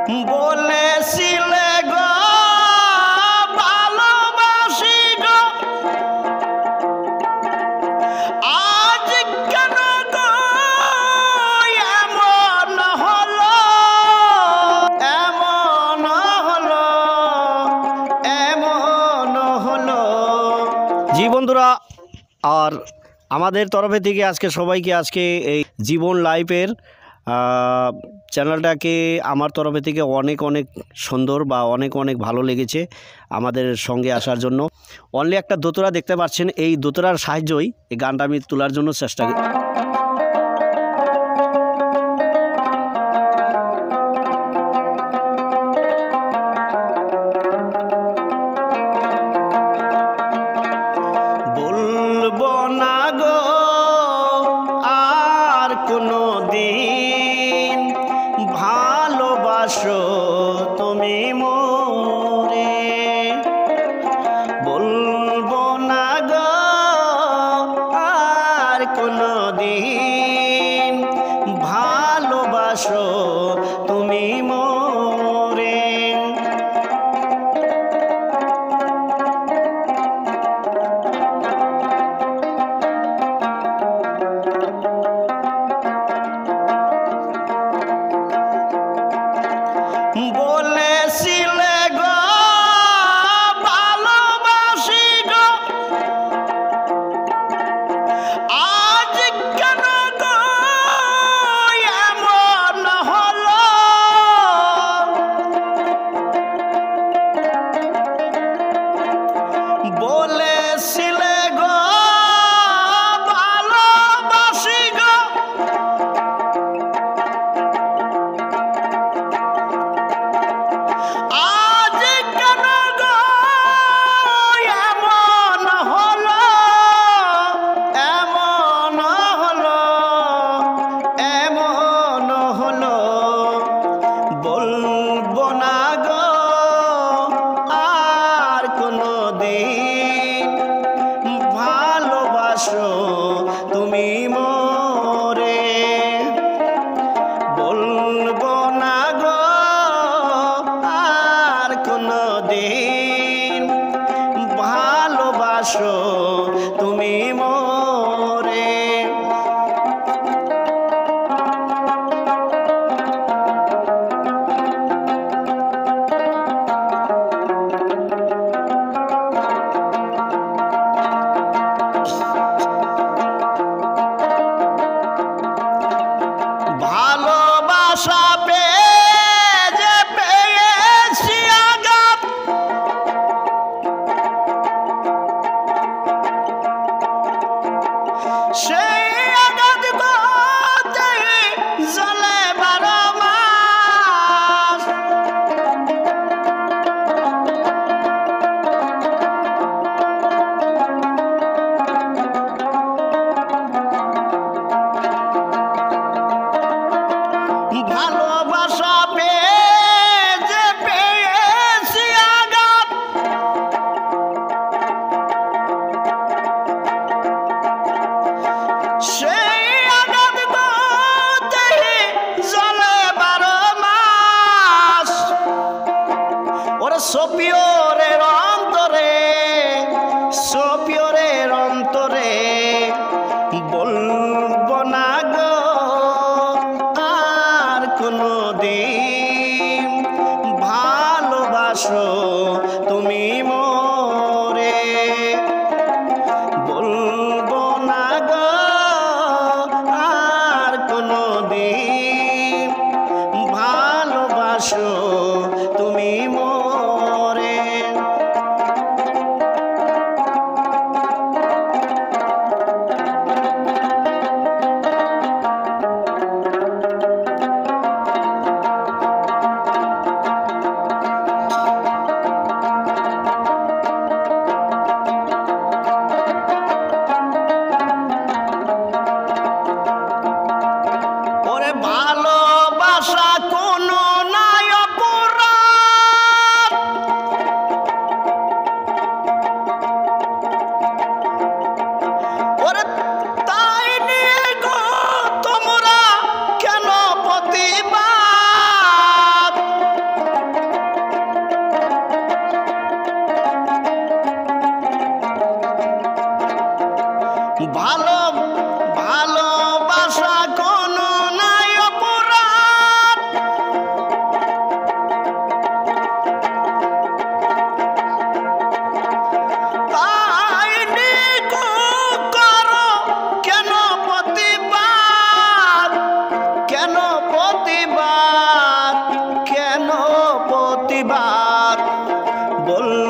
বলেছিলে গো ভালোবাসি গো, আজ কেন গো এমন হলো, এমন হলো, এমন হলো। জি বন্ধুরা, আর আমাদের তরফে থেকে সবাইকে এই জীবন লাইফের চ্যানেলটাকে আমার তরফে থেকে অনেক অনেক সুন্দর বা অনেক অনেক ভালো লেগেছে আমাদের সঙ্গে আসার জন্য। অনলি একটা দোতরা দেখতে পাচ্ছেন, এই দোতরার সাহায্যই এই গানটা আমি তোলার জন্য চেষ্টা করি। বলবো না গো আর কোনো দিন ভালোবাসো তুমি মোরে, বলবো না গো আর কোনো দিন ভালোবাসো তুমি মোরে। বলেছিলে গো ভালোবাসি গো, আজ কেন গো এমন হলো, বলেছিলে গো ভালোবাসি গো, আজ কেন গো এমন হলো, এমন হলো, এমন হলো। বলবো না গো আর কোনো দিন ভালোবাসো তুমি মোরে, বলবো না গো আর কোনো দিন ভালোবাসো তুমি মোরে। ভালোবাসা যে পেয়েছি আঘাত, সেই আঘাত করতে জ্বলে 12 মাস। ভালোবাসা যে পেয়েছি আঘাত, সেই আঘাত করতে জ্বলে 12 মাস। ওরে সপিয়রের অন্তরে, সপিয়রের অন্তরে বলবো না গো আর কোনো দিন ভালোবাসো তুমি মোরে, বলবো না গো আর কোনো দিন ভালোবাসো তুমি মোরে। প্রতিবার বলল